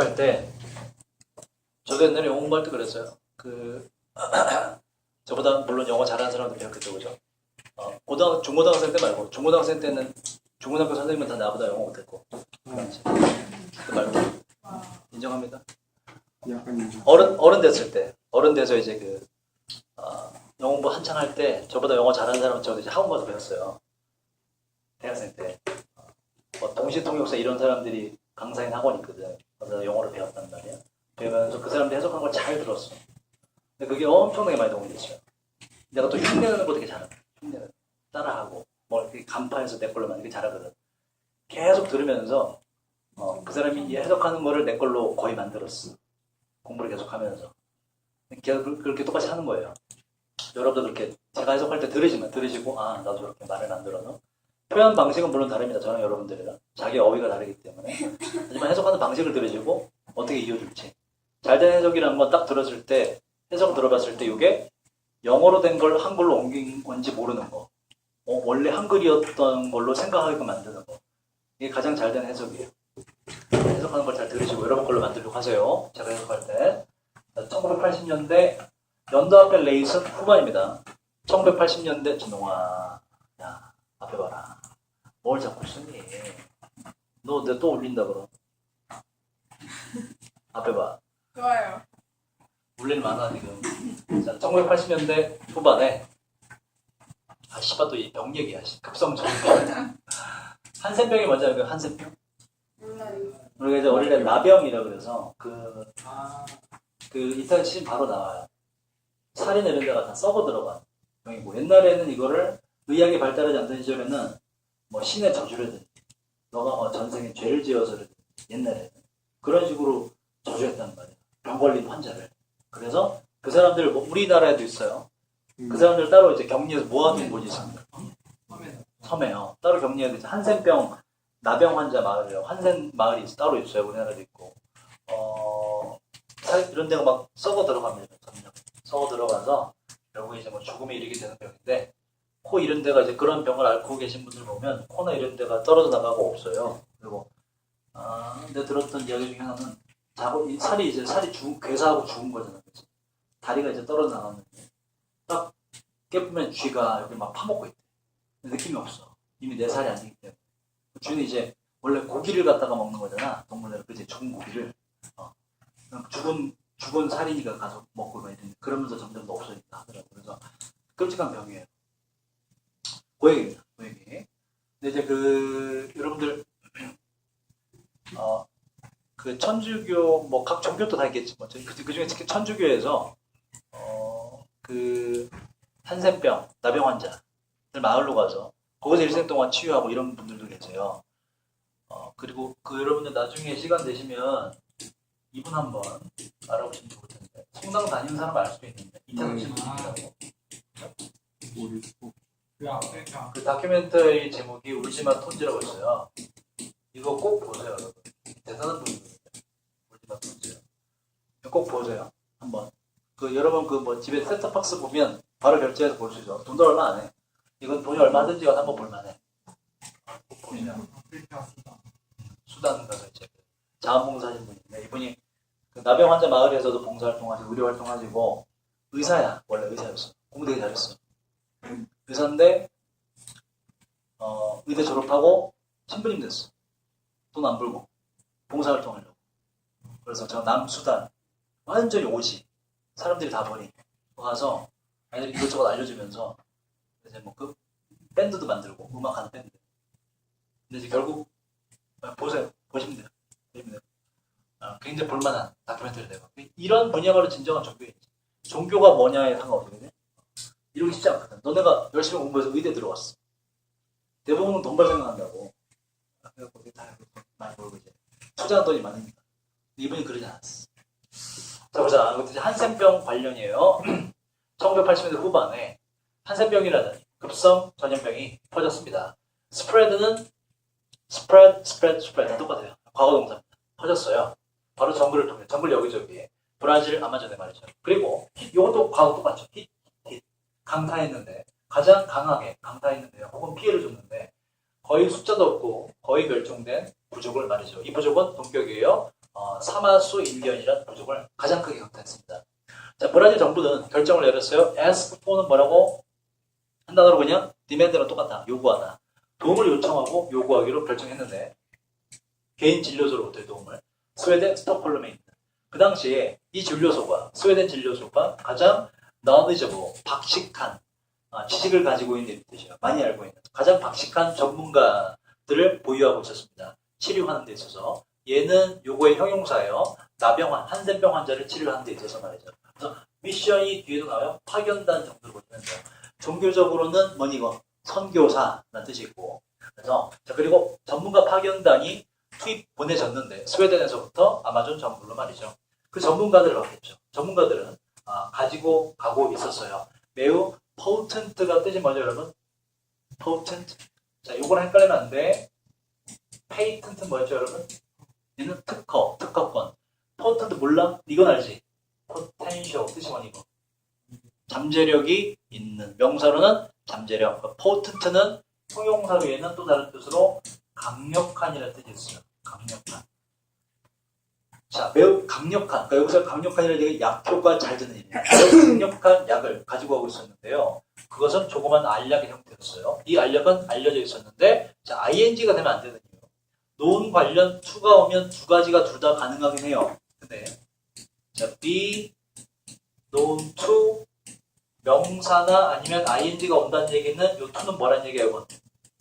할 때 저도 옛날에 영어 공부할 때 그랬어요. 저보다 물론 영어 잘하는 사람도 배웠겠죠, 그죠? 중고등학생 때 말고 중고등학생 때는 중고등학교 선생님은 다 나보다 영어 못했고 그렇지. 그 말고 인정합니다. 어른 됐을 때 어른 돼서 이제 영어 공부 한창 할 때 저보다 영어 잘하는 사람은 저도 이제 학원 가서 배웠어요. 대학생 때 동시통역사 이런 사람들이 강사인 학원이 있거든. 그래서 영어를 배웠단 말이야. 배우면서 그 사람들이 해석한 걸 잘 들었어. 근데 그게 엄청나게 많이 도움이 됐어요. 내가 또 흉내내는 거 되게 잘하거든. 흉내내는 따라하고 뭐 이렇게 간파해서 내 걸로 만들기 잘하거든. 계속 들으면서 그 사람이 해석하는 거를 내 걸로 거의 만들었어. 공부를 계속하면서 그렇게 똑같이 하는 거예요. 여러분도 그렇게 제가 해석할 때 들으시고 나도 저렇게 말을 만들어서 표현 방식은 물론 다릅니다. 저랑 여러분들이랑 자기 어휘가 다르기 때문에 하지만 해석하는 방식을 들으시고 어떻게 이어줄지 잘된 해석이라는 건 딱 들었을 때 해석 들어봤을 때 이게 영어로 된 걸 한글로 옮긴 건지 모르는 거 원래 한글이었던 걸로 생각하게끔 만드는 거 이게 가장 잘된 해석이에요. 해석하는 걸 잘 들으시고 여러분 걸로 만들려고 하세요. 제가 해석할 때 1980년대 연도 앞에 레이슨 후반입니다. 1980년대 진동아 야 앞에 봐라. 뭘 자꾸 쓰니? 너 내 또 울린다 그럼. 앞에 봐. 좋아요. 울리는 많아 지금. 자, 1980년대 후반에 씨발 또 이 병 얘기야. 급성정. 한센병이 뭔지 알고 한센병? 몰라요. 우리가 이제 어릴 때 나병이라 그래서 이탈 치면 바로 나와요. 살이나 이런 데가 다 썩어 들어간 병이고 옛날에는 이거를 의학이 발달하지 않던 시절에는 뭐 신의 저주라든지 너가 뭐 전생에 죄를 지어서라든지 옛날에는 그런 식으로 저주했단 말이에요. 병 걸린 환자를. 그래서 그 사람들 뭐 우리나라에도 있어요. 그 사람들 따로 이제 격리해서 모아둔 곳이 있습니다. 섬에요. 따로 격리해서 이제 한센병 나병 환자 마을이에요. 한센 마을이 따로 있어요. 우리나라도 있고. 이런 데가 막 썩어 들어갑니다. 점점 썩어 들어가서 결국에 이제 뭐 죽음에 이르게 되는 병인데 코 이런 데가 이제 그런 병을 앓고 계신 분들 보면 코나 이런 데가 떨어져 나가고 없어요. 그리고 근데 들었던 이야기 중에 하나는 살이 괴사하고 죽은 거잖아요. 그치? 다리가 이제 떨어져 나갔는데 딱 깨보면 쥐가 여기 막 파먹고 있대. 느낌이 없어. 이미 내 살이 아니기 때문에. 쥐는 이제 원래 고기를 갖다가 먹는 거잖아. 동물들 그치? 죽은 고기를. 죽은 살이니까 가서 먹고 막 이랬는데 그러면서 점점 더 없어진다 하더라고. 그래서 끔찍한 병이에요. 그 얘기입니다. 그 얘기. 근데 이제 여러분들 천주교 뭐 각 종교도 다 있겠지. 뭐 그 중에 특히 천주교에서 한센병 나병 환자들 마을로 가서 거기서 일생 동안 치유하고 이런 분들도 계세요. 그리고 여러분들 나중에 시간 되시면 이분 한번 알아보시면 좋을 텐데 성당 다니는 사람 알 수도 있는데 이태석 씨분이라고. 그 다큐멘터리 제목이 울지마 톤즈라고 있어요. 이거 꼭 보세요, 여러분. 대단한 분이거든요. 울지마 톤즈. 꼭 보세요. 한번. 여러분 뭐 집에 셋톱박스 보면 바로 결제해서 볼 수 있어. 돈도 얼마 안 해. 이건 돈이 얼마 든지가 한번 볼만해. 꼭 보시면. 수단 가서 이제 자원봉사하신 분인데 이분이 나병 환자 마을에서도 봉사활동하시고 의료활동하시고 의사야. 원래 의사였어. 공부 되게 잘했어. 의사인데 의대 졸업하고 신부님 됐어. 돈 안 벌고 봉사활동하려고. 그래서 저 남수단 완전히 오지. 사람들이 다 보니 가서 애들이 이것저것 알려주면서 이제 뭐 밴드도 만들고 음악하는 밴드. 근데 이제 결국 보시면 돼요. 굉장히 볼만한 다큐멘터리 내가 이런 분야말로 진정한 종교인지 종교가 뭐냐에 상관없거든요. 이러기 쉽지 않거든. 너네가 열심히 공부해서 의대 들어왔어. 대부분은 돈 벌 생각한다고. 그래서 다 많이 벌고 이제 투자한 돈이 많으니까. 이분이 그러지 않았어. 자 보자. 이것도 이제 한센병 관련이에요. 1980년대 후반에 한센병이라는 급성 전염병이 퍼졌습니다. 스프레드는 스프레드 다 똑같아요. 과거 동사입니다. 퍼졌어요. 바로 정글을 통해 정글 여기저기에 브라질 아마존에 말이죠. 그리고 이것도 과거 똑같죠. 강타했는데 가장 강하게 강타했는데요. 혹은 피해를 줬는데 거의 숫자도 없고 거의 멸종된 부족을 말이죠. 이 부족은 동격이에요. 사마수 인디언이라는 부족을 가장 크게 강타했습니다. 자, 브라질 정부는 결정을 내렸어요. askfor는 뭐라고? 한 단어로 그냥 demand랑 똑같다. 요구하다. 도움을 요청하고 요구하기로 결정했는데 개인 진료소로부터의 도움을 스웨덴 스톡홀름에 있는 그 당시에 이 진료소가 스웨덴 진료소가 가장 knowledgeable, 박식한 지식을 가지고 있는 뜻이에요. 많이 알고 있는 가장 박식한 전문가들을 보유하고 있었습니다. 치료하는 데 있어서 얘는 요거의 형용사예요. 나병환, 한센병 환자를 치료하는 데 있어서 말이죠. 그래서 미션이 뒤에도 나와요. 파견단 정도로 보시면 돼요. 종교적으로는 뭐니 이거 선교사라는 뜻이 있고 그래서 자 그리고 전문가 파견단이 투입 보내졌는데 스웨덴에서부터 아마존 정글로 말이죠. 그 전문가들을 받겠죠. 전문가들은 가지고 가고 있었어요. 매우 potent가 뜻이 뭐죠 여러분? potent. 자 요거랑 헷갈리면 안 돼. patent는 뭐였죠 여러분? 얘는 특허권. potent 몰라? 이건 알지? potential 뜻이 뭐니 이거? 잠재력이 있는 명사로는 잠재력. potent는 형용사로 얘는 또 다른 뜻으로 강력한이라는 뜻이 있어요. 강력한. 자, 매우 강력한. 그러니까 여기서 강력한이라는 얘기 약효가 잘 드는 일이에요. 매우 강력한 약을 가지고 가고 있었는데요. 그것은 조그만 알약의 형태였어요. 이 알약은 알려져 있었는데, 자, ing가 되면 안 되는 이유. 논 관련 to가 오면 두 가지가 둘 다 가능하긴 해요. 근데, 자, be known to 명사나 아니면 ing가 온다는 얘기는 요 to는 뭐라는 얘기예요?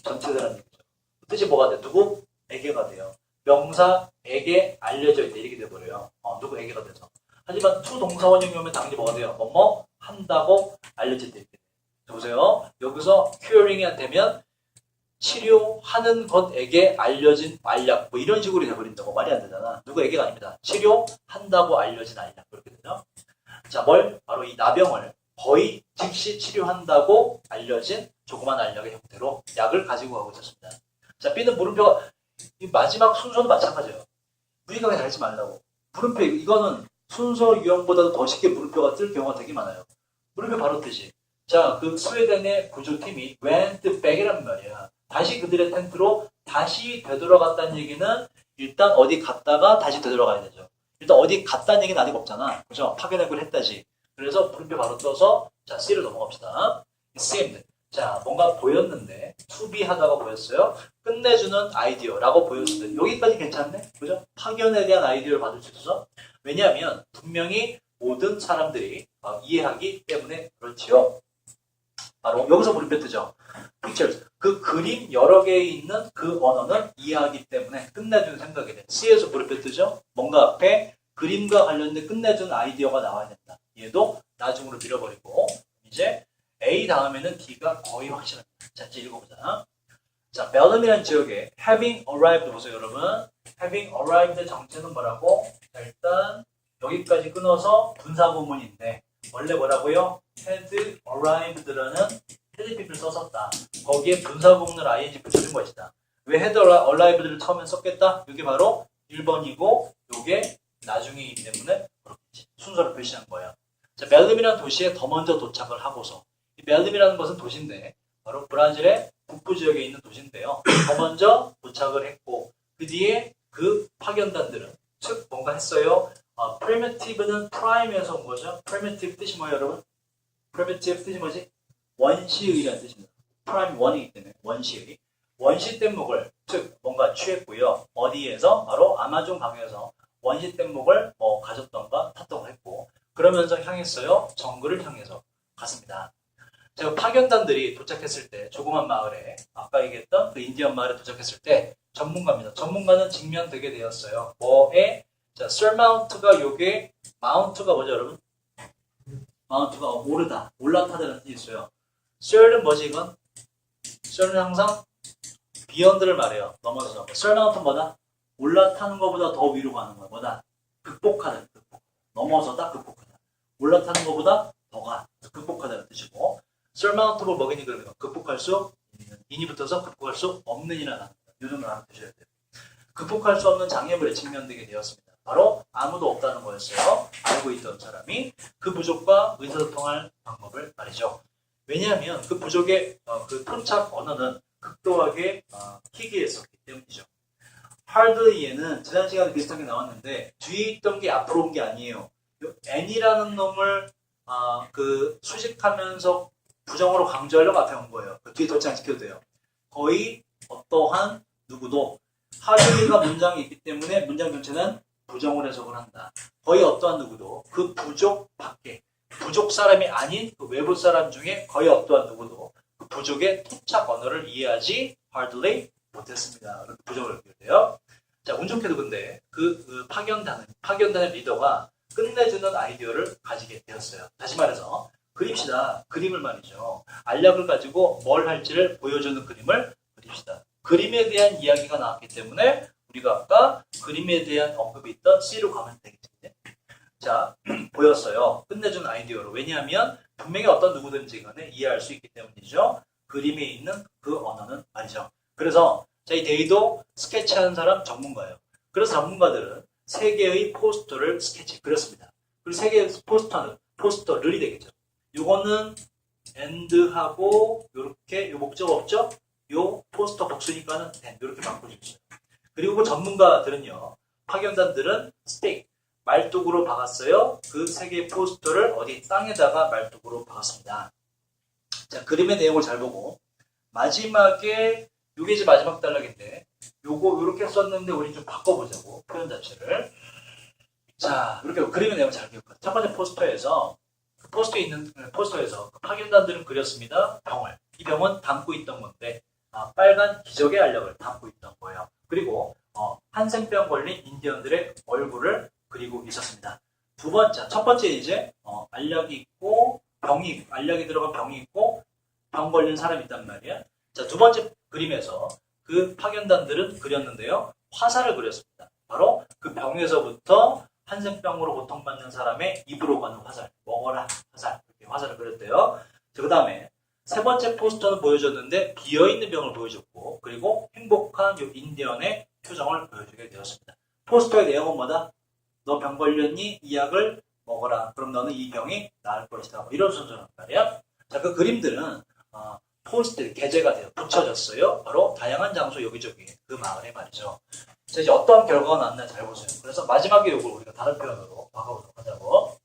전체라는 얘기죠. 뜻이 뭐가 돼? 누구에게가 돼요. 명사에게 알려져 있다 이렇게 돼버려요. 누구에게가 돼서. 하지만 to 동사원형이 오면 당연히 뭐가 돼요? 뭐뭐 한다고 알려질 때 이렇게 돼요. 보세요. 여기서 curing이 되면 치료하는 것에게 알려진 알약 뭐 이런 식으로 돼버린다고 말이 안 되잖아. 누구에게가 아닙니다. 치료한다고 알려진 알약 그렇게 되죠. 자, 바로 이 나병을 거의 즉시 치료한다고 알려진 조그만 알약의 형태로 약을 가지고 가고 있었습니다. 자, B는 물음표가 이 마지막 순서도 마찬가지예요. 무리하게 달지 말라고. 물음표 이거는 순서 유형보다도 더 쉽게 물음표가 뜰 경우가 되게 많아요. 물음표 바로 뜨지. 자, 그 스웨덴의 구조팀이 went back이란 말이야. 다시 그들의 텐트로 다시 되돌아갔다는 얘기는 일단 어디 갔다가 다시 되돌아가야 되죠. 일단 어디 갔다는 얘기는 아직 없잖아. 그죠? 파견행을 했다지. 그래서 물음표 바로 떠서 자, C를 넘어갑시다. seemed. 자, 뭔가 보였는데 to be 하다가 보였어요. 끝내주는 아이디어라고 보였을 때 여기까지 괜찮네? 그죠? 파견에 대한 아이디어를 받을 수 있어서 왜냐하면 분명히 모든 사람들이 이해하기 때문에 그렇지요. 바로 여기서 물음표 뜨죠. pictures. 그 그림 여러 개에 있는 그 언어는 이해하기 때문에 끝내주는 생각이 돼. C에서 물음표 뜨죠. 뭔가 앞에 그림과 관련된 끝내주는 아이디어가 나와야 된다. 얘도 나중으로 밀어버리고 이제 A 다음에는 D가 거의 확실합니다. 자, 이제 읽어보자. 자, 벨럼이라는 지역에 having arrived 보세요, 여러분. having arrived의 정체는 뭐라고? 자, 일단 여기까지 끊어서 분사구문인데 원래 뭐라고요? had arrived라는 헤드피플을 썼었다. 거기에 분사구문을 ing 붙여준 것이다. 왜 had arrived를 처음에 썼겠다? 이게 바로 1번이고 이게 나중이기 때문에 그렇겠지. 순서를 표시한 거예요. 자, 벨름이라는 도시에 더 먼저 도착을 하고서 이 벨름이라는 것은 도시인데 바로 브라질의 북부 지역에 있는 도시인데요. 더 먼저 도착을 했고 그 뒤에 그 파견단들은 즉 뭔가 했어요. primitive는 prime에서 온 거죠. primitive 뜻이 뭐예요, 여러분? primitive 뜻이 뭐지? 원시의라는 뜻입니다. prime 원이기 때문에 원시의. 원시 뗏목을 즉 뭔가 취했고요. 어디에서? 바로 아마존 강에서 원시 뗏목을 가졌던가 탔던 했고 그러면서 향했어요. 정글을 향해서 갔습니다. 제가 파견단들이 도착했을 때 조그만 마을에 아까 얘기했던 그 인디언 마을에 도착했을 때 전문가입니다. 전문가는 직면되게 되었어요. 뭐에? 자, surmount가 요게 mount가 뭐죠, 여러분? mount가 오르다, 올라타다는 뜻이 있어요. sur는 뭐지 이건? sur는 항상 beyond를 말해요. 넘어서서. surmount은 뭐다? 올라타는 것보다 더 위로 가는 거야. 뭐다? 극복하다. 넘어서다, 극복하다. 올라타는 것보다 더 가. 극복하다는 뜻이고 surmountable 뭐겠니 그러면 극복할 수 있는 인이 붙어서 극복할 수 없는 이라는 요즘을 알아두셔야 돼요. 극복할 수 없는 장애물에 직면되게 되었습니다. 바로 아무도 없다는 거였어요. 알고 있던 사람이 그 부족과 의사소통할 방법을 말이죠. 왜냐하면 그 부족의 그 토착 언어는 극도하게 희귀했었기 때문이죠. hardly에는 지난 시간에 비슷하게 나왔는데 뒤에 있던 게 앞으로 온 게 아니에요. 요 n이라는 놈을 그 수식하면서 부정어로 강조하려고 앞에 온 거예요. 그 뒤에 덧치 안 시켜도 돼요. 거의 어떠한 누구도 hardly가 문장이 있기 때문에 문장 전체는 부정을 해석을 한다. 거의 어떠한 누구도 그 부족 밖에 부족 사람이 아닌 그 외부 사람 중에 거의 어떠한 누구도 그 부족의 토착 언어를 이해하지 hardly 못했습니다. 이렇게 부정을 연결돼요. 자, 운 좋게도 근데 그 파견단의 리더가 끝내주는 아이디어를 가지게 되었어요. 다시 말해서 그립시다. 그림을 말이죠. 알약을 가지고 뭘 할지를 보여주는 그림을 그립시다. 그림에 대한 이야기가 나왔기 때문에 우리가 아까 그림에 대한 언급이 있던 C로 가면 되겠지. 자, 보였어요. 끝내준 아이디어로. 왜냐하면 분명히 어떤 누구든지 간에 이해할 수 있기 때문이죠. 그림에 있는 그 언어는 말이죠. 그래서 이 데이도 스케치하는 사람 전문가예요. 그래서 전문가들은 세 개의 포스터를 스케치 그렸습니다. 그리고 세 개의 포스터를이 되겠죠. 요거는 and하고 요렇게 요 목적 없죠? 요 포스터 복수니까는 이렇게 바꿔주세요. 그리고 그 전문가들은요. 파견단들은 스틱 말뚝으로 박았어요. 그 세 개의 포스터를 어디 땅에다가 말뚝으로 박았습니다. 자, 그림의 내용을 잘 보고 마지막에 요게 이제 마지막 단락인데 요거 요렇게 썼는데 우리 좀 바꿔보자고 표현 자체를. 자, 이렇게 그림의 내용 잘 기억해요. 첫 번째 포스터에서 포스터에서 그 파견단들은 그렸습니다. 병을. 이 병은 담고 있던 건데 빨간 기적의 알약을 담고 있던 거예요. 그리고 한센병 걸린 인디언들의 얼굴을 그리고 있었습니다. 첫 번째 이제 알약이 있고 알약이 들어간 병이 있고 병 걸린 사람이 있단 말이야. 자, 두 번째 그림에서 그 파견단들은 그렸는데요. 화살을 그렸습니다. 바로 그 병에서부터 한센병으로 고통받는 사람의 입으로 가는 화살, 먹어라 화살, 이렇게 화살을 그렸대요. 자, 그 다음에 세 번째 포스터는 보여줬는데 비어있는 병을 보여줬고 그리고 행복한 요 인디언의 표정을 보여주게 되었습니다. 포스터의 내용은 뭐다? 너 병 걸렸니? 이 약을 먹어라. 그럼 너는 이 병이 나을 것이다. 뭐 이런 순서란 말이야. 자, 그 그림들은 포스트 게재가 되어 붙여졌어요. 바로 다양한 장소 여기저기 그 마을에 말이죠. 자, 이제 어떠한 결과가 나왔나 잘 보세요. 그래서 마지막에 이걸 우리가 다른 표현으로 바꿔보도록 하자고.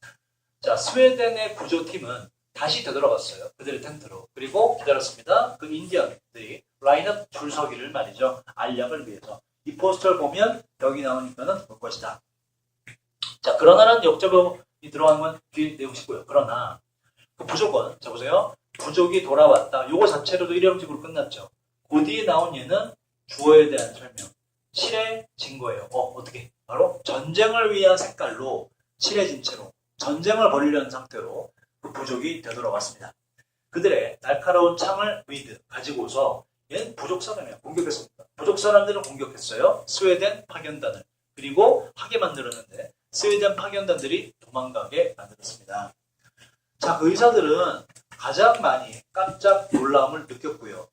자, 스웨덴의 구조팀은 다시 되돌아갔어요. 그들의 텐트로. 그리고 기다렸습니다. 그 인디언들이 라인업 줄서기를 말이죠. 알약을 위해서. 이 포스터를 보면 여기 나오니까는 볼 것이다. 자, 그러나라는 역접이 들어가는 건 뒤에 내용이고요. 그러나 그 부족은, 자 보세요. 부족이 돌아왔다. 요거 자체로도 일형식으로 끝났죠. 그 뒤에 나온 얘는 주어에 대한 설명. 칠해진 거예요. 어떻게? 바로 전쟁을 위한 색깔로 칠해진 채로 전쟁을 벌이려는 상태로 그 부족이 되돌아왔습니다. 그들의 날카로운 창을 가지고서 얘는 부족 사람이야. 공격했습니다. 부족 사람들은 공격했어요. 스웨덴 파견단을. 그리고 하게 만들었는데 스웨덴 파견단들이 도망가게 만들었습니다. 자, 그 의사들은 가장 많이 깜짝 놀라움을 느꼈고요.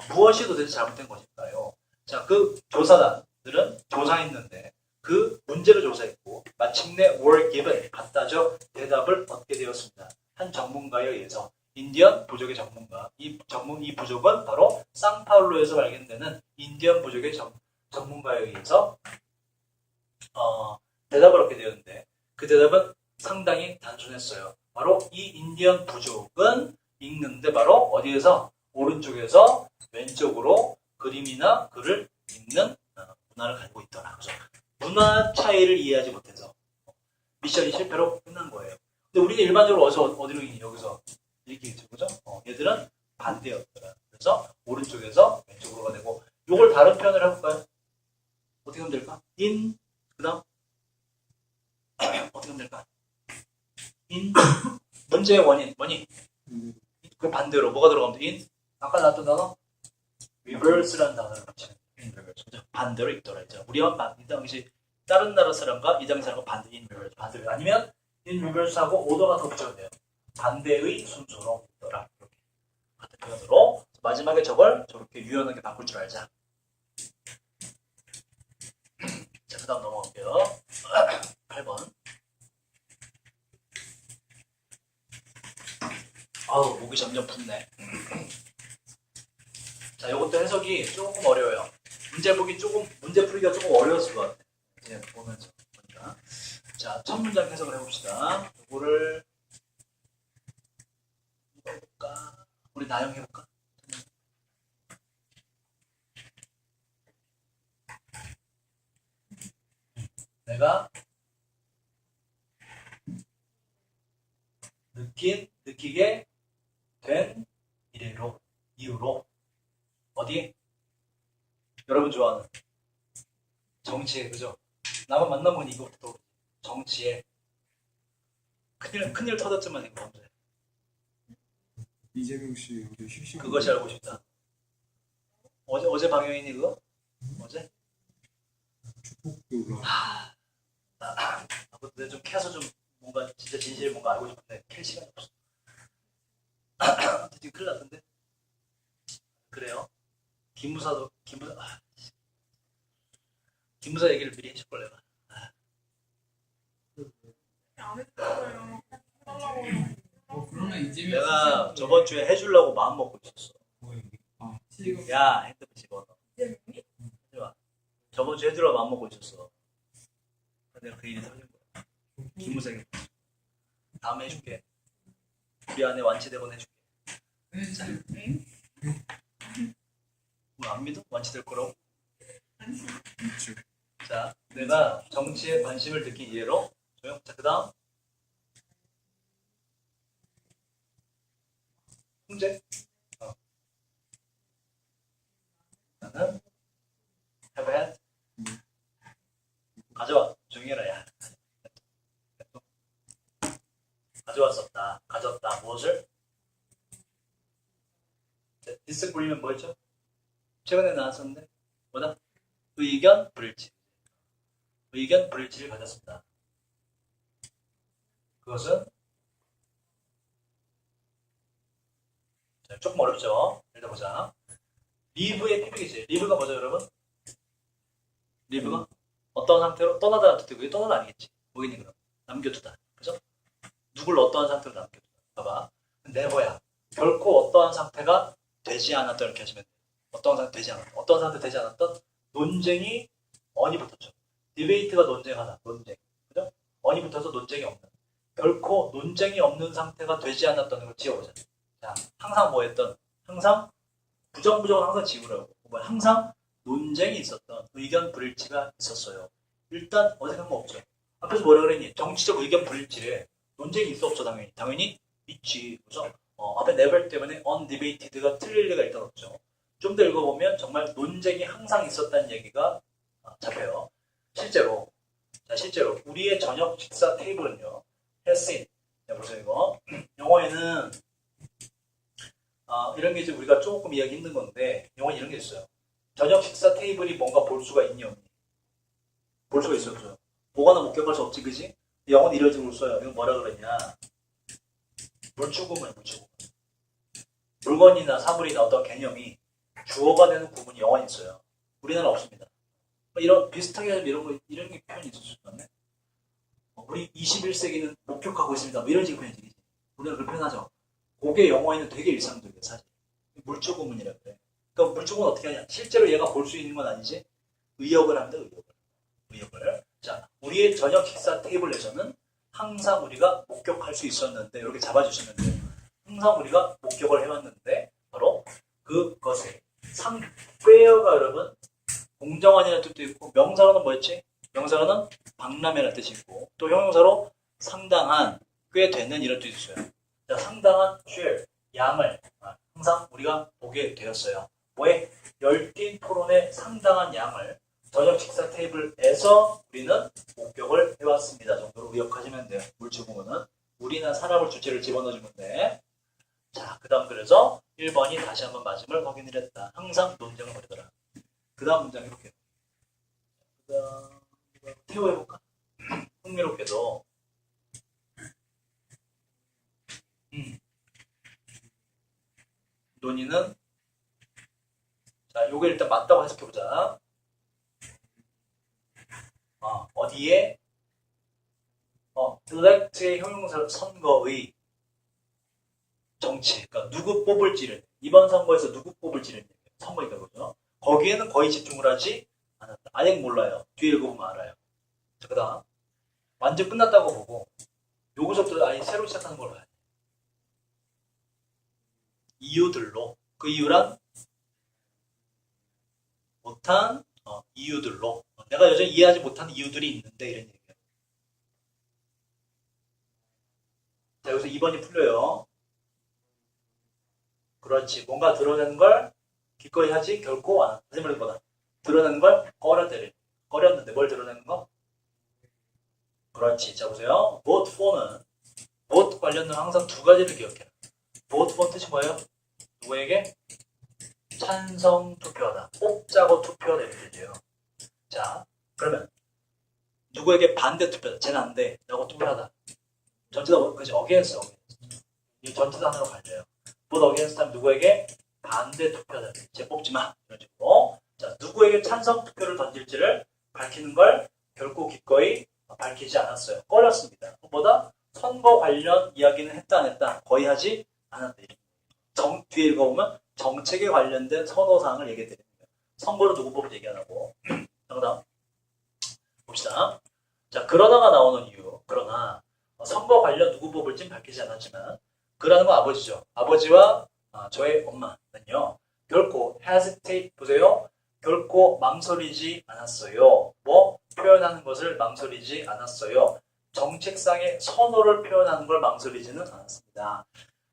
무엇이 도대체 잘못된 것일까요? 자, 그 조사단들은 조사했는데 그 문제를 조사했고 마침내 were given 갖다줘 대답을 얻게 되었습니다. 한 전문가에 의해서 인디언 부족의 전문가. 이 부족은 바로 상파울루에서 발견되는 인디언 부족의 전문가에 의해서 대답을 얻게 되었는데 그 대답은 상당히 단순했어요. 바로 이 인디언 부족은 읽는데 바로 어디에서? 오른쪽에서 왼쪽으로 그림이나 글을 읽는 문화를 가지고 있더라. 그래서 문화 차이를 이해하지 못해서 미션이 실패로 끝난 거예요. 근데 우리는 일반적으로 어디로 읽니? 여기서 이렇게 읽죠. 그죠? 얘들은 반대였더라. 그래서 오른쪽에서 왼쪽으로가 되고 이걸 다른 표현을 해볼까요? 어떻게 하면 될까? 그 다음 어떻게 하면 될까? 문제의 원인 그 반대로 뭐가 들어가면 돼? 아까 나왔던 단어 reverse라는 단어를 붙이는 그죠? 반대로 읽더라. 이제 우리와 이 당시 다른 나라 사람과 이 당시 사람과 반대로 아니면 in reverse하고 오더가 더 붙여도 돼요. 반대의 순서로 읽더라. 이렇게 같은 표현으로 마지막에 저걸 저렇게 유연하게 바꿀 줄 알자. 자, 그 다음 넘어갈게요. 8번. 아우, 목이 점점 붓네. 자, 이것도 해석이 조금 어려워요. 문제 풀기가 조금 어려웠을 것 같아. 이제 보면서 보니까. 자, 첫 문장 해석을 해봅시다. 이거를 해볼까? 우리 나영 해볼까? 내가 느끼게 된 이유로 어디? 여러분 좋아하는 정치에, 그죠? 나만 만나면 이거부터 떠오르지. 정치에 큰일 터졌지만 이거 언제? 이재명 씨 어제 실시간 그것이 알고 싶다. 어제 방영이니 그거? 어제? 축복도 올라. 근데 좀 캐서 좀 뭔가 진짜 진실을 뭔가 알고 싶은데 캘 시간이 없어. 지금 큰일 났던데? 그래요. 김무사 얘기를 미리 해줄 걸 내가. 안 했어요. 해달라고. 그러면 이재명 내가 저번 주에 해주려고 마음 먹고 있었어. 지금 야, 핸드폰 집어넣어. 이재명이? 저번 주에 해주려고 마음 먹고 있었어. 내가 그 일이 터진 거야. 김무사에게. 다음에 해줄게. 우리 안에 완치되거나 해줄게. 안 믿어? 완치될 거라고? 있죠. 자, 내가 정치에 관심을 느낀 이래로 조용. 자, 그 다음 훈제. 나는 have had. 가져와. 조용히 해라, 야. 가져왔었다. 가졌다. 무엇을? disagree면 뭐였죠? 최근에 나왔었는데 뭐다? 의견 불일치를 가졌습니다. 그것은 조금 어렵죠? 읽어보자. 리브의 PP이지. 리브가 뭐죠, 여러분? 리브가 어떤 상태로 떠나다는 뜻이고, 이게 떠나다 아니겠지? 뭐겠니 그럼? 남겨두다. 그죠? 누굴 어떠한 상태로 남겨두다. 봐봐. 네버야. 결코 어떠한 상태가 되지 않았다 이렇게 하시면 돼요. 어떠한 상태 되지 않았다. 어떠한 상태 되지 않았던 논쟁이 언이 붙었죠. 디베이트가 논쟁하다. 논쟁. 그죠? 언이 붙어서 논쟁이 없는. 결코 논쟁이 없는 상태가 되지 않았다는 걸 지어보자. 자, 항상 뭐 했던? 항상 부정부정은 항상 지우라고. 항상 논쟁이 있었던 의견 불일치가 있었어요. 일단 어색한 거 없죠. 앞에서 뭐라 그랬니? 정치적 의견 불일치에 논쟁이 있어 없어 당연히. 당연히 있지. 그죠? 앞에 never 때문에 undebated가 틀릴 리가 일단 없죠. 좀 더 읽어보면 정말 논쟁이 항상 있었다는 얘기가 잡혀요. 실제로 우리의 저녁 식사 테이블은요. has seen. 자, 보세요 이거. 영어에는 이런 게 이제 우리가 조금 이해하기 힘든 건데 영어는 이런 게 있어요. 저녁 식사 테이블이 뭔가 볼 수가 있니 없니? 볼 수가 있어요. 없어요? 보거나 목격할 수 없지, 그지? 영어는 이런 식으로 써요. 이거 뭐라 그러냐? 물주구문. 물건이나 사물이나 어떤 개념이 주어가 되는 구문이 영어에 있어요. 우리나라 없습니다. 이런 비슷하게 이런 게 표현이 있을 수 있네. 우리 21세기는 목격하고 있습니다. 뭐 이런 식의 표현이지. 우리가 그렇게 표현하죠. 그게 영어에는 되게 일상적이에요, 사실. 물주구문이라고 그래. 그러니까 물주구문 어떻게 하냐? 실제로 얘가 볼 수 있는 건 아니지. 의역을 합니다, 의역을. 자, 우리의 저녁 식사 테이블에서는 항상 우리가 목격할 수 있었는데, 이렇게 잡아주시면 돼요. 항상 우리가 목격을 해왔는데, 바로 그것에 where가 여러분, 공정한이라는 뜻도 있고, 명사로는 뭐였지? 명사로는 박람회라는 뜻이 있고, 또 형용사로 상당한, 꽤 되는 이런 뜻이 있어요. 자, 상당한 share, 양을 항상 우리가 보게 되었어요. 왜? 열띤 토론의 상당한 양을 저녁 식사 테이블에서 우리는 목격을 해왔습니다. 정도로 의역하시면 돼요. 물주구문은 우리나 사람을 주체를 집어넣어주면 돼. 자, 그 다음 그래서 1번이 다시 한번 맞음을 확인을 했다. 항상 논쟁을 벌이더라. 그 다음 문장 해볼게요. 그 다음 태호 해볼까? 흥미롭게도 논의는 자, 요게 일단 맞다고 해석해보자. 어디에 elect의 형용사 선거의 정치, 그러니까 누구 뽑을지를 이번 선거에서 누구 뽑을지를 선거니까 그죠? 거기에는 거의 집중을 하지 않았다. 아직 몰라요. 뒤에 읽어보면 알아요. 자, 그 다음 완전 끝났다고 보고 여기서부터 아예 새로 시작하는 걸로 봐야 돼. 이유들로. 그 이유란 못한 이유들로. 내가 여전히 이해하지 못한 이유들이 있는데 이런 얘기예요. 자, 여기서 2번이 풀려요. 그렇지. 뭔가 드러내는 걸 기꺼이 하지 결코 안. 다시 말해보다 드러내는 걸 꺼렸는데 뭘 드러내는 거? 그렇지. 자, 보세요. vote for는 vote 관련된 항상 두 가지를 기억해요. vote for 뜻이 뭐예요? 누구에게? 찬성 투표하다. 뽑자고 투표하다 이렇게 되죠. 자, 그러면 누구에게 반대 투표하다. 쟤는 안 돼. 라고 투표하다. 전체다, 그지? against. 이 전체다 하나로 갈려요. vote against 하면 누구에게 반대 투표하다. 쟤 뽑지 마. 이런 식으로. 자, 누구에게 찬성 투표를 던질지를 밝히는 걸 결코 기꺼이 밝히지 않았어요. 꺼렸습니다. 그것보다 선거 관련 이야기는 했다 안 했다. 거의 하지 않았다. 뒤에 읽어보면 정책에 관련된 선호사항을 얘기해드립니다. 선거로 누구 뽑을 얘기 안 하고. 그다음 봅시다. 자, 그러다가 나오는 이유. 그러나 선거 관련 누구 뽑을진 밝히지 않았지만 그라는 건 아버지죠. 아버지와 저의 엄마는요. 결코 hesitate 보세요. 결코 망설이지 않았어요. 뭐 표현하는 것을 망설이지 않았어요. 정책상의 선호를 표현하는 걸 망설이지는 않았습니다.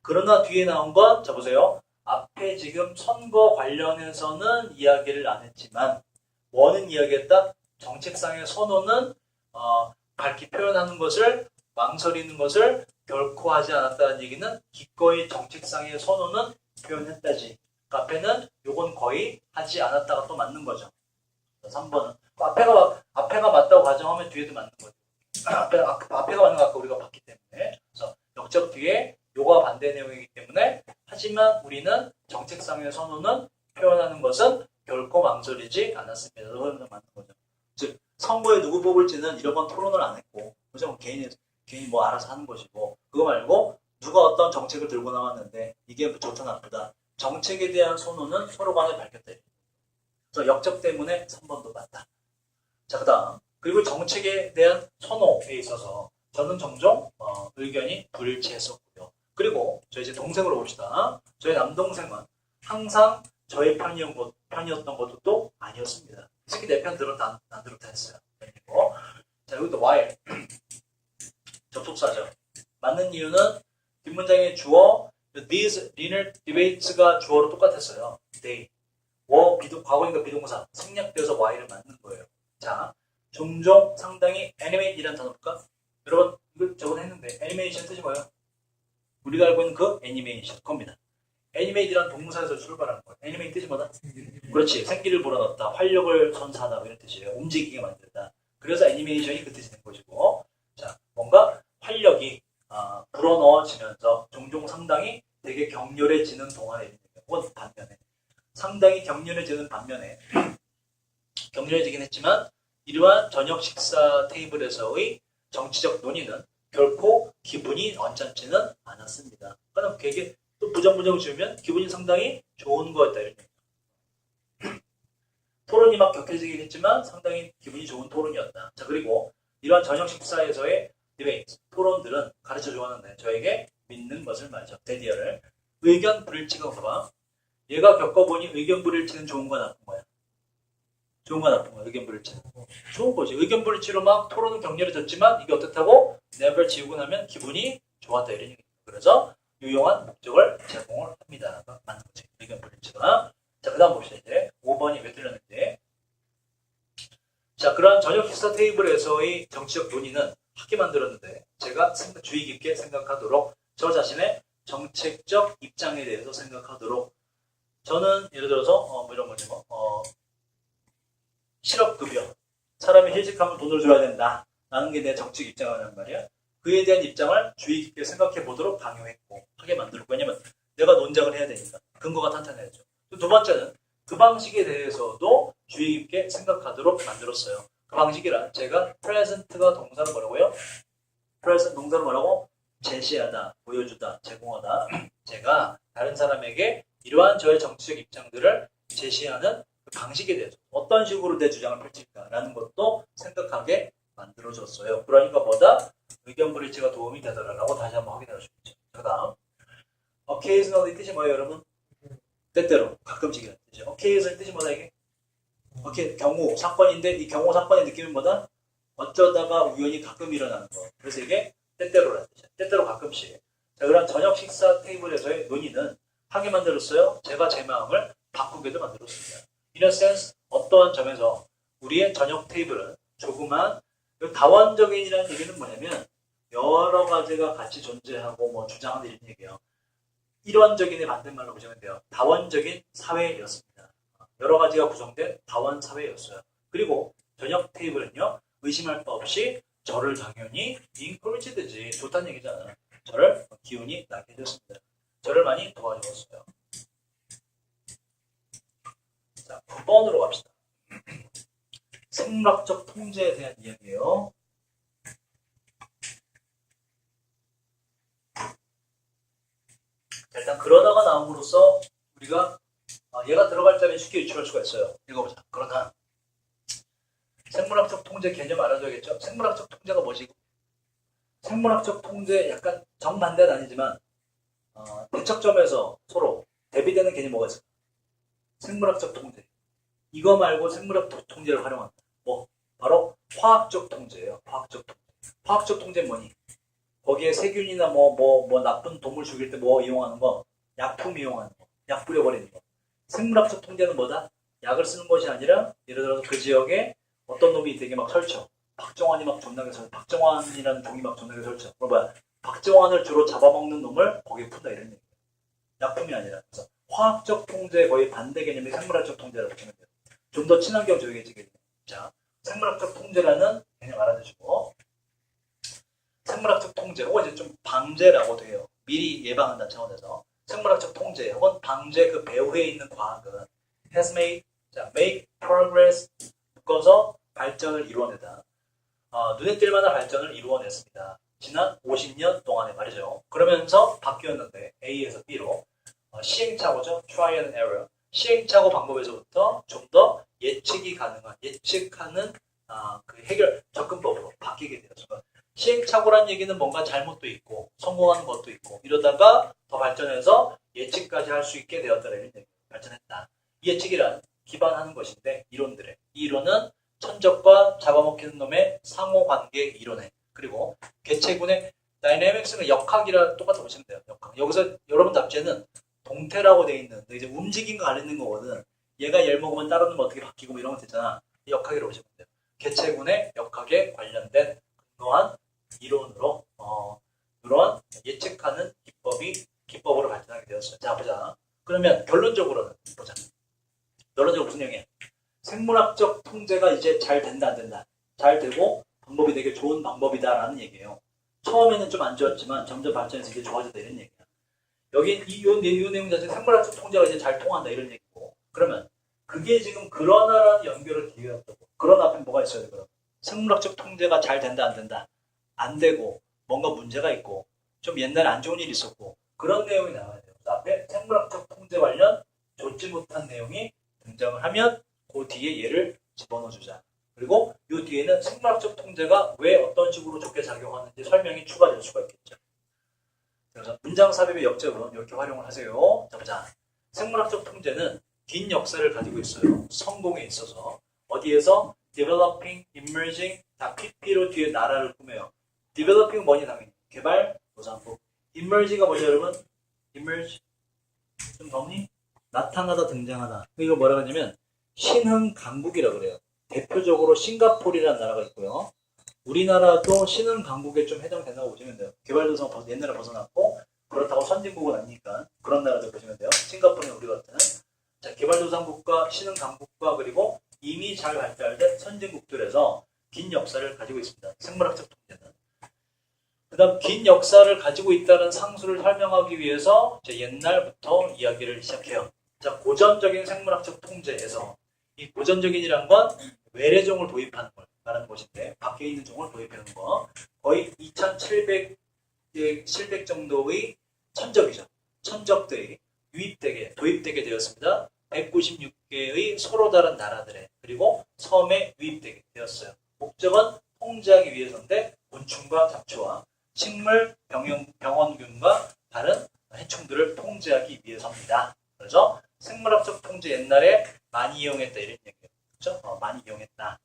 그러나 뒤에 나온 건 자 보세요. 앞에 지금 선거 관련해서는 이야기를 안 했지만 뭐는 이야기했다? 정책상의 선호는 밝히 표현하는 것을 망설이는 것을 결코 하지 않았다는 얘기는 기꺼이 정책상의 선호는 표현했다지. 앞에는 요건 거의 하지 않았다가 또 맞는 거죠. 3번은 앞에가 맞다고 가정하면 뒤에도 맞는 거죠. 앞에가 맞는 거 아까 우리가 봤기 때문에. 그래서 역적 뒤에 요가 반대 내용이기 때문에 하지만 우리는 정책상의 선호는 표현하는 것은 결코 망설이지 않았습니다. 그건 맞는 거죠. 즉 선거에 누구 뽑을지는 이런 건 토론을 안 했고, 그죠? 개인이 뭐 알아서 하는 것이고, 그거 말고 누가 어떤 정책을 들고 나왔는데 이게 좋다 나쁘다. 정책에 대한 선호는 서로 간에 밝혔다. 그래서 역적 때문에 3번도 맞다. 자, 그다음 그리고 정책에 대한 선호에 있어서 저는 종종 의견이 불일치했었고요. 그리고 저희 이제 동생으로 봅시다. 저희 남동생은 항상 저의 편이었던 것도 또 아니었습니다. 특히 내 편 들었다 안 들었다 했어요. 그리고 자, 여기 또 why 접속사죠. 맞는 이유는 뒷문장의 주어 these dinner debates가 주어로 똑같았어요. they 과거니까 비동사 생략되어서 y를 맞는 거예요. 자, 종종 상당히 animate이라는 단어 볼까? 여러분 이거 저번에 했는데 애니메이션 뜻이 뭐예요? 우리가 알고 있는 그 애니메이션 겁니다. 애니메이트라는 동사에서 출발하는 거예요. 애니메이트 뜻이 뭐다? 그렇지. 생기를 불어넣다, 활력을 선사하다 이런 뜻이에요. 움직이게 만들다. 그래서 애니메이션이 그 뜻이 된 것이고, 자, 뭔가 활력이 불어넣어지면서 종종 상당히 되게 격렬해지는 동안에 혹은 반면에 상당히 격렬해지는 반면에 격렬해지긴 했지만 이러한 저녁 식사 테이블에서의 정치적 논의는 결코 기분이 언짢지는 않았습니다. 그러니까 되게 또 부정부정 지으면 기분이 상당히 좋은 거였다. 토론이 막 격해지긴 했지만 상당히 기분이 좋은 토론이었다. 자, 그리고 이러한 저녁 식사에서의 디베이트, 토론들은 가르쳐 주었는데 저에게 믿는 것을 말이죠. 데디어를 의견 불일치가 봐봐. 얘가 겪어보니 의견 불일치는 좋은 거야 나쁜 거야? 좋은 거 나쁜 거야? 의견 불일치는 좋은 거지. 의견 불일치로 막 토론은 격렬해졌지만 이게 어떻다고? never 지우고 나면 기분이 좋았다 이런 얘기입니다. 그래서 유용한 목적을 제공을 합니다. 맞는 거지. 의견 불일치가. 자, 그 다음 봅시다. 이제 5번이 왜 틀렸는지. 자, 그러한 저녁 식사 테이블에서의 정치적 논의는 하게 만들었는데 제가 주의 깊게 생각하도록 저 자신의 정책적 입장에 대해서 생각하도록 저는 예를 들어서 뭐 이런 거지 실업급여 사람이 휴직하면 돈을 줘야 된다 라는 게 내 정책 입장이란 말이야. 그에 대한 입장을 주의 깊게 생각해 보도록 강요했고 하게 만들고, 왜냐면 내가 논쟁을 해야 되니까 근거가 탄탄해야죠. 두 번째는 그 방식에 대해서도 주의 깊게 생각하도록 만들었어요. 그 방식이란 제가 present가 동사는 뭐라고요? present 동사는 뭐라고? 제시하다, 보여주다, 제공하다. 제가 다른 사람에게 이러한 저의 정치적 입장들을 제시하는 그 방식에 대해서 어떤 식으로 내 주장을 펼칠까라는 것도 생각하게 만들어줬어요. 그러니까 뭐다? 의견 브릿지가 도움이 되더라라고 다시 한번 확인해 주시죠. 그 다음 occasionally 뜻이 뭐예요 여러분? 때때로 가끔씩이라는 뜻이죠. occasionally 뜻이 뭐다 이게? 경우 사건인데 이 경우 사건의 느낌은 뭐다? 어쩌다가 우연히 가끔 일어나는 거. 그래서 이게 때때로라는 뜻이야. 때때로 가끔씩. 자, 그럼 저녁 식사 테이블에서의 논의는 하게 만들었어요. 제가 제 마음을 바꾸게도 만들었습니다. In a sense, 어떠한 점에서 우리의 저녁 테이블은 조그만 다원적인이라는 얘기는 뭐냐면 여러 가지가 같이 존재하고 뭐 주장하는 이런 얘기예요. 일원적인의 반대말로 보시면 돼요. 다원적인 사회였습니다. 여러 가지가 구성된 다원 사회였어요. 그리고 저녁 테이블은요. 의심할 바 없이 저를 당연히 encourage드지 좋다는 얘기잖아. 저를 기운이 나게 해줬습니다. 저를 많이 도와주었어요. 자, 9번으로 갑시다. 생물학적 통제에 대한 이야기예요. 자, 일단 그러다가 나옴으로써 우리가 얘가 들어갈 때는 쉽게 유추할 수가 있어요. 읽어보자. 그러나 생물학적 통제 개념 알아줘야겠죠? 생물학적 통제가 뭐지? 생물학적 통제 약간 정반대는 아니지만 대척점에서 서로 대비되는 개념이 뭐가 있을까? 생물학적 통제. 이거 말고 생물학 통제를 활용한다. 뭐? 바로 화학적 통제예요. 화학적 통제. 화학적 통제는 뭐니? 거기에 세균이나 뭐 나쁜 동물 죽일 때 뭐 이용하는 거? 약품 이용하는 거. 약 뿌려버리는 거. 생물학적 통제는 뭐다? 약을 쓰는 것이 아니라 예를 들어서 그 지역에 어떤 놈이 되게 막 설쳐. 박정환이 막 존나게 설쳐. 박정환이라는 종이 막 존나게 설쳐. 그럼 뭐야? 박정환을 주로 잡아먹는 놈을 거기에 푼다 이런 얘기예요. 약품이 아니라. 그래서 화학적 통제의 거의 반대 개념이 생물학적 통제라고 보시면 돼요. 좀 더 친환경 적용해지 개념. 자, 생물학적 통제라는 개념 알아두시고 생물학적 통제 혹은 이제 좀 방제라고 돼요. 미리 예방한다는 차원에서 생물학적 통제 혹은 방제 그 배후에 있는 과학은 has made, 자, make progress 묶어서 발전을 이루어내다. 눈에 띌 만한 발전을 이루어냈습니다. 지난 50년 동안에 말이죠. 그러면서 바뀌었는데 A에서 B로 시행착오죠. try and error. 시행착오 방법에서부터 좀 더 예측이 가능한 예측하는 그 해결 접근법으로 바뀌게 되었어요. 시행착오란 얘기는 뭔가 잘못도 있고 성공하는 것도 있고 이러다가 더 발전해서 예측까지 할 수 있게 되었다 이런 얘기. 발전했다. 이 예측이란 기반하는 것인데 이론들의 이 이론은 천적과 잡아먹히는 놈의 상호관계 이론에 그리고 개체군의 다이내믹스는 역학이라 똑같아 보시면 돼요. 역학. 여기서 여러분 답제는 동태라고 돼 있는 이제 움직임과 관련된 거거든. 얘가 열 먹으면 다른 놈 어떻게 바뀌고 뭐 이런 거 되잖아. 역학이라고 보시면 돼요. 개체군의 역학에 관련된 근거한 이론으로 이러한 예측하는 기법으로 발전하게 되었어요. 자 보자. 그러면 결론적으로는 보자. 결론적으로 무슨 얘기야? 생물학적 통제가 이제 잘 된다 안 된다. 잘 되고 방법이 되게 좋은 방법이다라는 얘기예요. 처음에는 좀 안 좋았지만 점점 발전해서 이제 좋아졌다 이런 얘기야. 여기 이 내용 자체 생물학적 통제가 이제 잘 통한다 이런 얘기고. 그러면 그게 지금 그러나라는 연결을 기회였다고. 그러나 앞에 뭐가 있어야 돼 그럼? 생물학적 통제가 잘 된다 안 된다. 안 되고 뭔가 문제가 있고 좀 옛날에 안 좋은 일이 있었고 그런 내용이 나와야 돼요. 그 앞에 생물학적 통제 관련 좋지 못한 내용이 등장을 하면 그 뒤에 얘를 집어넣어주자. 그리고 이 뒤에는 생물학적 통제가 왜 어떤 식으로 좋게 작용하는지 설명이 추가될 수가 있겠죠. 그래서 문장 삽입의 역적은 이렇게 활용을 하세요. 자, 보자. 생물학적 통제는 긴 역사를 가지고 있어요. 성공에 있어서. 어디에서? developing, emerging, 다 PP로 뒤에 나라를 꾸며요. developing 뭐니 당연히? 개발, 도상국. emerging가 뭐죠 여러분? emerge. 좀 덥니? 나타나다 등장하다. 이거 뭐라고 하냐면 신흥 강국이라고 그래요. 대표적으로 싱가포르라는 나라가 있고요. 우리나라도 신흥 강국에 좀 해당된다고 보시면 돼요. 개발도상 옛날에 벗어났고 그렇다고 선진국은 아니니까 그런 나라들 보시면 돼요. 싱가포르는 우리 같은 자, 개발도상국과 신흥 강국과 그리고 이미 잘 발달된 선진국들에서 긴 역사를 가지고 있습니다. 생물학적 통제는. 그 다음 긴 역사를 가지고 있다는 상수를 설명하기 위해서 옛날부터 이야기를 시작해요. 자, 고전적인 생물학적 통제에서 이 고전적인이란 건 외래종을 도입하는 걸 말하는 것인데 밖에 있는 종을 도입하는 거 거의 2700 정도의 천적이죠. 천적들이 도입되게 되었습니다. 196개의 서로 다른 나라들에 그리고 섬에 유입되게 되었어요. 목적은 통제하기 위해서인데 곤충과 잡초와 식물, 병원균과 다른 해충들을 통제하기 위해서입니다. 그래서 생물학적 통제 옛날에 많이 이용했다 이런 얘기예요. 그렇죠? 많이 이용했다.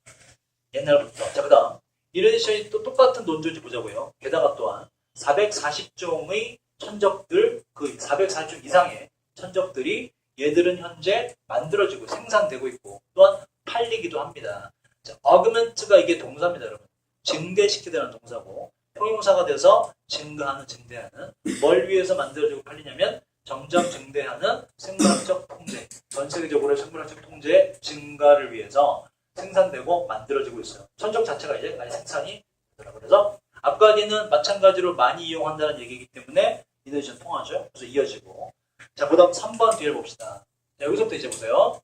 옛날부터. 자, 그 다음 이레디션이 또 똑같은 논조인지 보자고요. 게다가 또한 440종의 천적들, 그 440종 이상의 천적들이 얘들은 현재 만들어지고 생산되고 있고 또한 팔리기도 합니다. 자, 어그먼트가 이게 동사입니다, 여러분. 증대시키다는 동사고 형용사가 돼서 증가하는, 증대하는 뭘 위해서 만들어지고 팔리냐면 점점 증대하는 생물학적 통제, 전 세계적으로 생물학적 통제의 증가를 위해서 생산되고 만들어지고 있어요. 천적 자체가 이제 많이 생산이 되더라고요. 그래서 앞까지는 마찬가지로 많이 이용한다는 얘기이기 때문에 이네션 통하죠. 그래서 이어지고. 자, 그 다음 3번 뒤를 봅시다. 자, 여기서부터 이제 보세요.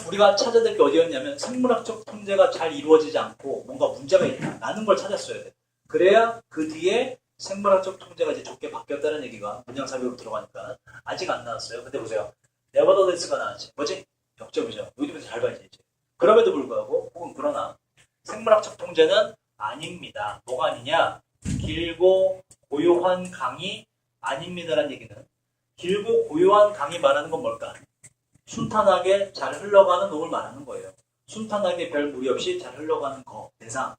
우리가 찾아야 될 게 어디였냐면 생물학적 통제가 잘 이루어지지 않고 뭔가 문제가 있다라는 걸 찾았어야 돼. 그래야 그 뒤에 생물학적 통제가 이제 좋게 바뀌었다는 얘기가 문장삽입으로 들어가니까 아직 안 나왔어요. 근데 보세요. nevertheless가 나왔지. 뭐지? 역점이죠. 여기부터 잘 봐야지 이제. 그럼에도 불구하고 혹은 그러나 생물학적 통제는 아닙니다. 뭐가 아니냐? 길고 고요한 강이 아닙니다라는 얘기는 길고 고요한 강이 말하는 건 뭘까? 순탄하게 잘 흘러가는 놈을 말하는 거예요. 순탄하게 별 무리 없이 잘 흘러가는 거, 대상.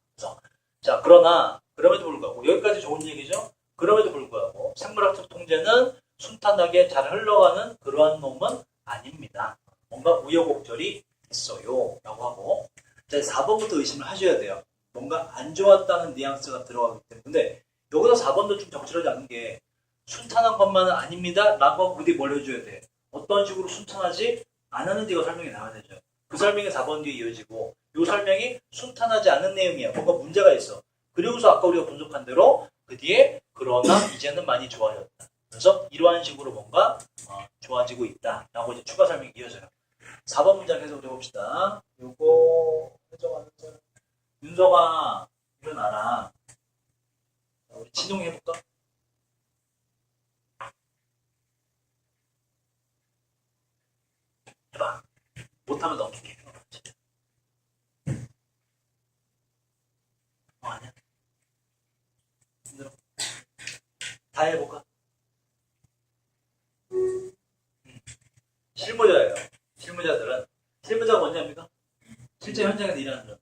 자, 그러나 그럼에도 불구하고 여기까지 좋은 얘기죠. 그럼에도 불구하고 생물학적 통제는 순탄하게 잘 흘러가는 그러한 놈은 아닙니다. 뭔가 우여곡절이 있어요 라고 하고. 자, 4번부터 의심을 하셔야 돼요. 뭔가 안 좋았다는 뉘앙스가 들어가기 때문에 여기서 4번도 좀 적절하지 않은 게 순탄한 것만은 아닙니다 라고 하고 그뒤 뭘 해줘야 돼. 어떤 식으로 순탄하지 않았는지가 설명이 나와야 되죠. 그 설명이 4번 뒤에 이어지고 이 설명이 순탄하지 않은 내용이야. 뭔가 문제가 있어. 그리고서 아까 우리가 분석한 대로 그 뒤에 그러나 이제는 많이 좋아졌다. 그래서 이러한 식으로 뭔가 좋아지고 있다라고 이제 추가 설명이 이어져요. 4번 문장 해석 해봅시다. 요거 해석하는 사람 윤서가 일어나라. 우리 진용이 해볼까? 해봐. 못하면 넘길게. 아니야. 힘들어. 다 해볼까? 실무자예요. 실무자가 뭐냐입니까? 실제 현장에서 일하는 사람.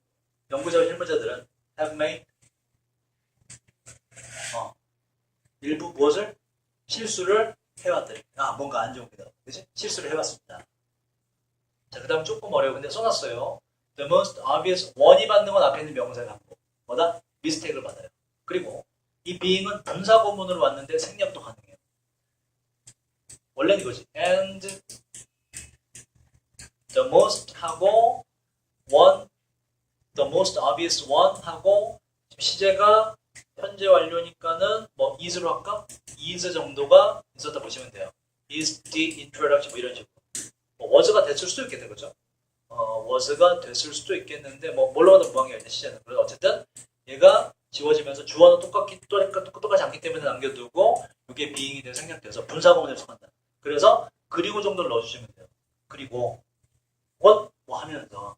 연구자와 실무자들은 have made 일부 무엇을? 실수를 해왔더니 뭔가 안 좋은 거다. 그치? 실수를 해왔습니다. 자, 그 다음 조금 어려워. 근데 써놨어요. The most obvious 원이 받는 건 앞에 있는 명사가 갖고 뭐다? mistake를 받아요. 그리고 이 being은 분사 구문으로 왔는데 생략도 가능해요. 원래는 이거지. And the most 하고 one, the most obvious one 하고 시제가 현재 완료니까는 뭐 is로 할까? is 정도가 있었다 보시면 돼요. is the introduction 뭐 이런 식으로. was가 됐을 수도 있겠네, 그죠? was가 됐을 수도 있겠는데 뭐 뭘로 가도 무방해요, 이제 시제는. 그래서 어쨌든 얘가 지워지면서 주어는 똑같지 않기 때문에 남겨두고 이게 being이 돼서 생략돼서 분사구문을 속한다. 그래서 그리고 정도를 넣어주시면 돼요. 그리고 what 뭐 하면서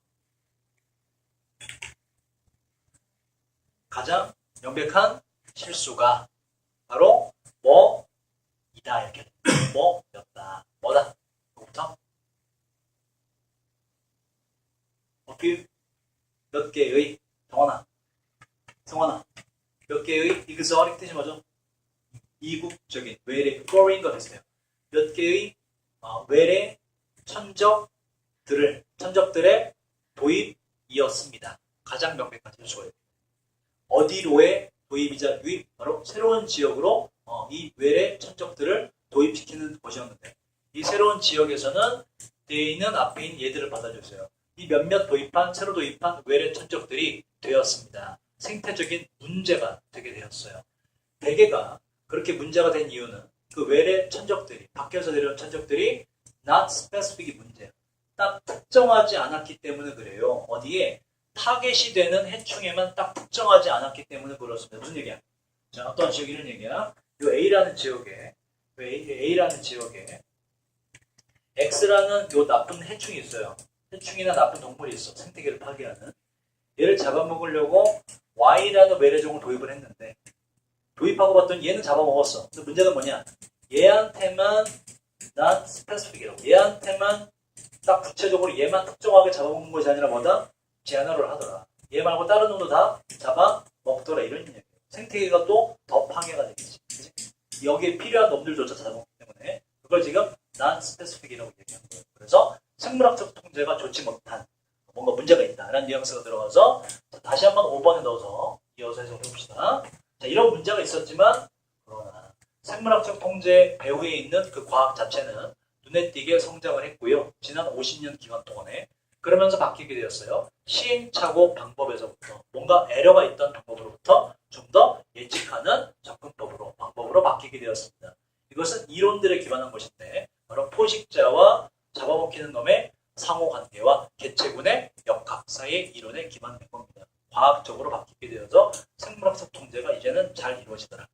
가장 명백한 실수가 바로 뭐이다 이렇게 뭐였다. 뭐다. 이거부터 몇 개의 성원아 몇 개의 exotic 뜻이 뭐죠? 이국적인 외래 foreign과 비슷해요. 몇 개의 외래 천적들의 도입이었습니다. 가장 명백한 실수예요. 어디로의 도입이자 유입? 바로 새로운 지역으로 이 외래 천적들을 도입시키는 것이었는데 이 새로운 지역에서는 뒤에 있는 앞에 있는 얘들을 받아줬어요. 이 몇몇 새로 도입한 외래 천적들이 되었습니다. 생태적인 문제가 되게 되었어요. 대개가 그렇게 문제가 된 이유는 그 외래 천적들이, 밖에서 내려온 천적들이 not specific이 문제예요. 딱 특정하지 않았기 때문에 그래요. 어디에? 타겟이 되는 해충에만 딱 특정하지 않았기 때문에 그렇습니다. 무슨 얘기야? 자, 어떤 지역 이런 얘기야? 이 A라는 지역에 X라는 요 나쁜 해충이 있어요. 해충이나 나쁜 동물이 있어. 생태계를 파괴하는. 얘를 잡아먹으려고 Y라는 외래종을 도입을 했는데 도입하고 봤더니 얘는 잡아먹었어. 근데 문제는 뭐냐? 얘한테만 난 스페시픽이라고. 얘한테만 딱 구체적으로 얘만 특정하게 잡아먹는 것이 아니라 뭐다? 제한화를 하더라. 얘 말고 다른 놈도 다 잡아먹더라. 이런 얘기예요. 생태계가 또 더 파괴가 되겠지. 그치? 여기에 필요한 놈들조차 잡아먹기 때문에 그걸 지금 난 스페시픽이라고 얘기한 거예요. 그래서 생물학적 통제가 좋지 못한 뭔가 문제가 있다라는 뉘앙스가 들어가서 다시 한번 5번에 넣어서 이어서 해석을 해봅시다. 자, 이런 문제가 있었지만 그러나 생물학적 통제 배후에 있는 그 과학 자체는 눈에 띄게 성장을 했고요. 지난 50년 기간 동안에 그러면서 바뀌게 되었어요. 시행착오 방법에서부터 뭔가 에러가 있던 방법으로부터 좀 더 예측하는 접근법으로 방법으로 바뀌게 되었습니다. 이것은 이론들에 기반한 것인데 바로 포식자와 잡아먹히는 놈의 상호관계와 개체군의 역학 사이의 이론에 기반된 겁니다. 과학적으로 바뀌게 되어서 생물학적 통제가 이제는 잘 이루어지더라.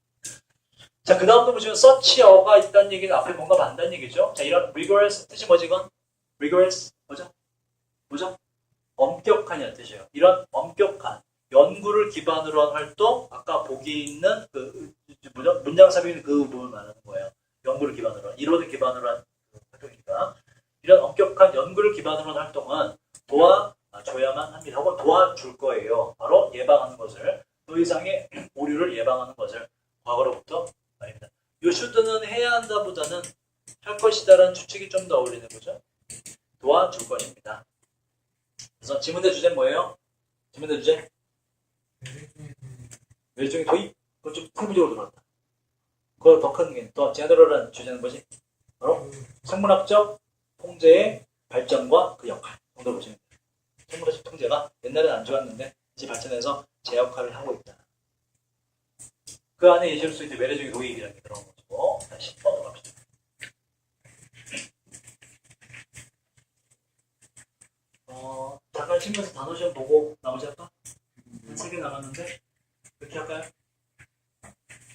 자, 그 다음도 보시면 서치어가 있다는 얘기는 앞에 뭔가 반다는 얘기죠. 자, 이런 rigorous 뜻이 뭐지 이건? rigorous 뭐죠? 엄격한이라는 뜻이에요. 이런 엄격한 연구를 기반으로 한 활동, 아까 보기 있는 그 문장 삽입 있는 그 부분을 말하는 거예요. 연구를 기반으로 한, 이론을 기반으로 한 활동이니까 이런 엄격한 연구를 기반으로 한 활동은 도와줘야만 합니다. 혹은 도와줄 거예요. 바로 예방하는 것을, 더 이상의 오류를 예방하는 것을 과거로부터 말입니다. 요 should는 해야 한다보다는 할 것이다라는 추측이 좀 더 어울리는 거죠. 도와줄 것입니다. 그래서 지문대 주제는 뭐예요? 지문대 주제? 외래종의 도입? 그건 좀 세부적으로 들어왔다. 그걸 더 큰 게, 더 제너럴한 주제는 뭐지? 바로 생물학적 통제의 발전과 그 역할 정도로 보시면 돼요. 생물학적 통제가 옛날에는 안 좋았는데 이제 발전해서 제 역할을 하고 있다. 그 안에 예시를 수 있는 외래종의 도입이라는 게 들어간 거고. 다시 10번으로 갑시다. 잠깐 치면서 단어 시험 보고 나머지 할까? 한 3개 남았는데 그렇게 할까요?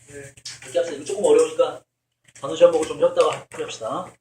네. 그렇게 합시다. 이거 조금 어려우니까 단어 시험 보고 좀 쉬었다가 합시다.